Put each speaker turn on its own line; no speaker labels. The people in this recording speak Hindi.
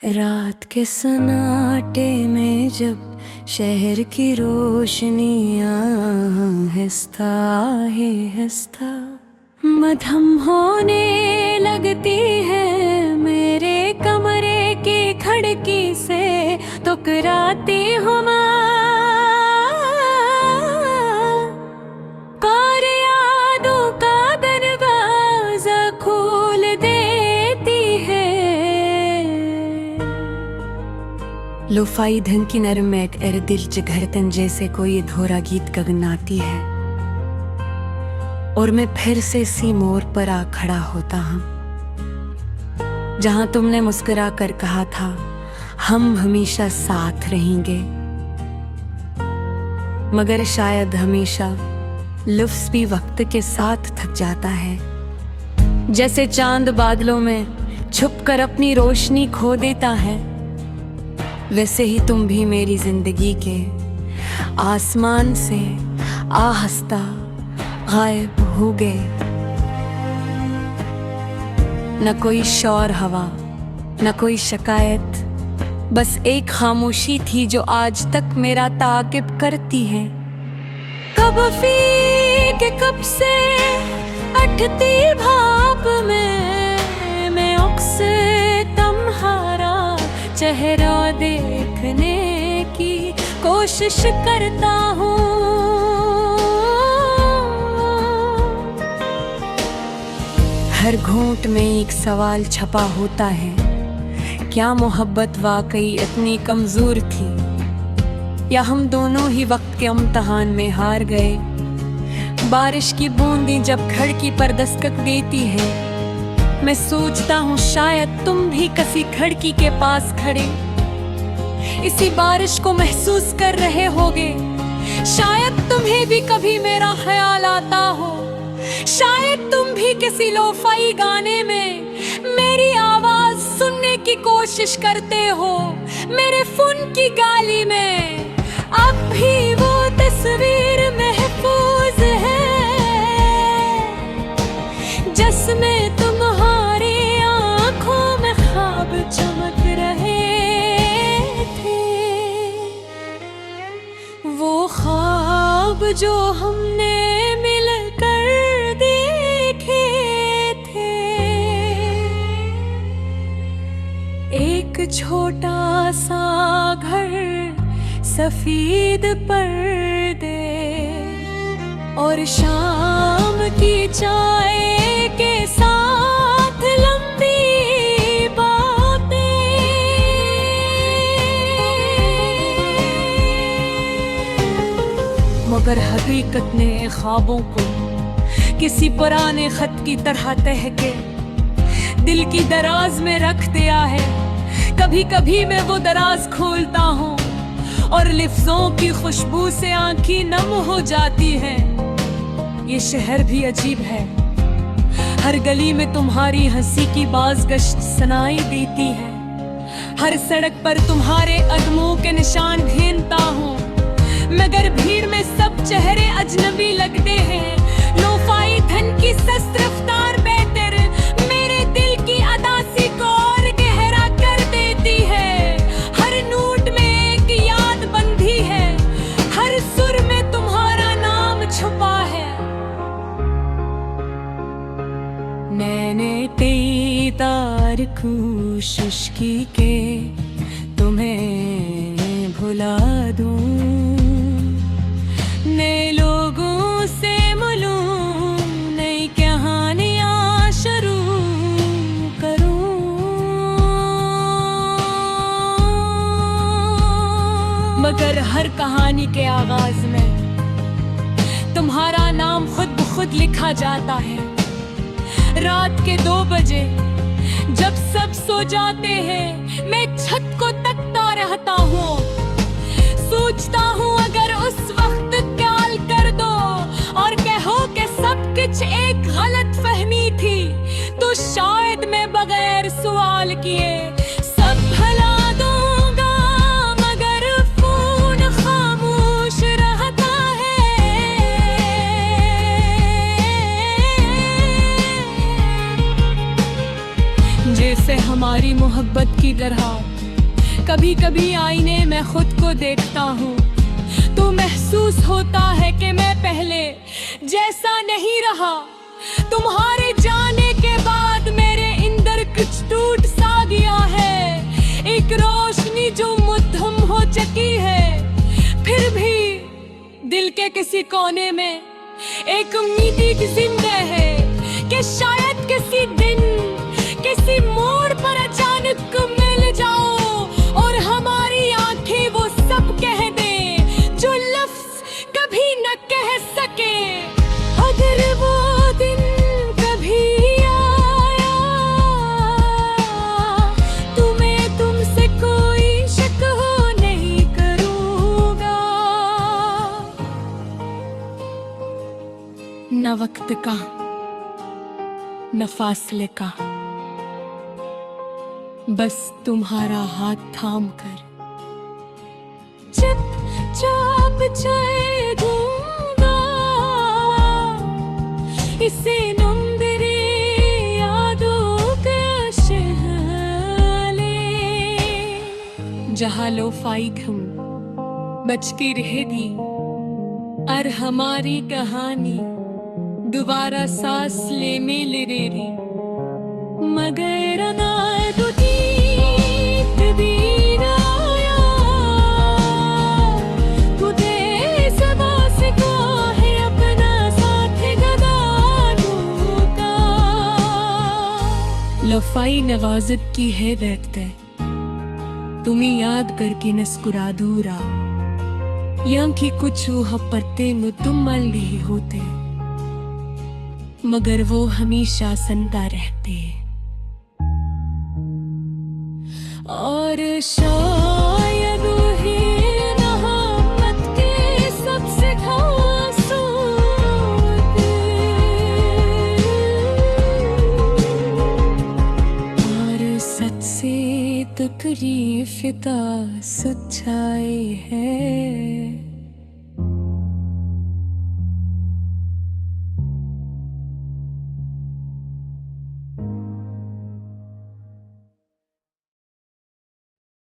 रात के सन्नाटे में जब शहर की रोशनियां हिस्सा ही हिस्सा मधम होने लगती है, मेरे कमरे की खिड़की से टकराती हूँ मैं। कार यादों का दरवाजा खोल देती है। लोफाई धन की नरम एक एर दिल जिघरतन जैसे कोई अधूरा गीत गगनाती है, और मैं फिर से सी मोड़ पर आ खड़ा होता हूँ जहां तुमने मुस्कुरा कर कहा था हम हमेशा साथ रहेंगे। मगर शायद हमेशा लफ्ज़ भी वक्त के साथ थक जाता है, जैसे चांद बादलों में छुपकर अपनी रोशनी खो देता है। वैसे ही तुम भी मेरी जिंदगी के आसमान से आहस्ता गायब हो गए। न कोई शोर हवा, न कोई शिकायत, बस एक खामोशी थी जो आज तक मेरा ताक़िब करती है। कब के कब से अटती भाप में मैं अक्सर तुम्हारा चेहरा देखने की कोशिश करता हूँ। हर घूंट में एक सवाल छपा होता है, क्या मोहब्बत वाकई इतनी कमजोर थी, या हम दोनों ही वक्त के इम्तिहान में हार गए। बारिश की बूंदें जब खिड़की पर दस्तक देती है, मैं सोचता हूँ शायद तुम भी किसी खिड़की के पास खड़े इसी बारिश को महसूस कर रहे होगे। शायद तुम्हें भी कभी मेरा ख्याल आता हो, शायद तुम भी किसी लोफाई गाने में मेरी आवाज सुनने की कोशिश करते हो। मेरे फोन की गाली में अब भी वो तस्वीर महफूज है जिसमें तुम्हारी आंखों में ख्वाब चमक रहे थे। वो ख्वाब जो हमने मिलकर देखे थे, एक छोटा सा घर, सफेद पर्दे और शाम की चाय के साथ लंबी बातें। मगर हकीकत ने ख्वाबों को किसी पुराने खत की तरह तह के दिल की दराज में रख दिया है। कभी कभी मैं वो दराज खोलता हूँ और लफ्ज़ों की खुशबू से आंखें नम हो जाती हैं। ये शहर भी अजीब है, हर गली में तुम्हारी हंसी की बाज़गश्त सुनाई देती है। हर सड़क पर तुम्हारे कदमों के निशान ढूंढता हूँ, मगर भीड़ में सब चेहरे अजनबी लगते हैं। लोफाई धन की सस्त रफ्तार बेहतर मेरे दिल की अदासी को और गहरा कर देती है। हर नोट में एक याद बंधी है, हर सुर में तुम्हारा नाम छुपा है। मैंने कई तार कोशिश की के तुम्हें भुला दूं, नए लोगों से मिलूं, नई कहानियां शुरू करूं। मगर हर कहानी के आगाज में तुम्हारा नाम खुद ब खुद लिखा जाता है। रात के 2 बजे जब सब सो जाते हैं, मैं छत को तकता रहता हूँ। सोचता हूँ अगर उस वक्त ख्याल कर दो और कहो कि सब कुछ एक गलत फहमी थी, तो शायद मैं बगैर सवाल किए सब भुला दूंगा। मगर फोन खामोश रहता है, जैसे हमारी मोहब्बत की तरह कभी कभी आईने में खुद को देखता हूँ तो महसूस होता है कि मैं पहले जैसा नहीं रहा। तुम्हारे जाने के बाद मेरे अंदर कुछ टूट सा गया है, एक रोशनी जो मद्धम हो चुकी है। फिर भी दिल के किसी कोने में एक उम्मीद जिंदा है कि शायद किसी दिन किसी मोड़ पर अचानक मिल जाओ और हमारी आंखें वो सब कह दे जो लफ्ज कभी न कह सके। अगर वो दिन कभी आया तुम्हें तुमसे कोई शक हो नहीं करूँगा। न वक्त का न फासले का, बस तुम्हारा हाथ थाम कर चुपचाप चल दूंगा इसे नंदरे यादों का शहले। जहाँ लोफाई घम बचती रहेगी और हमारी कहानी दोबारा सांस ले मिल रेरी। मगर ना लफाई नवाजत की है देखते तुम्हें याद करके नस्कुरा दूरा यहाँ की कुछ वो पत्ते नु तुम मल नहीं होते मगर वो हमेशा संता रहते। और शायद ही नहामत के सबसे खास होते और सच से तकरीफ ता सच्चाई है।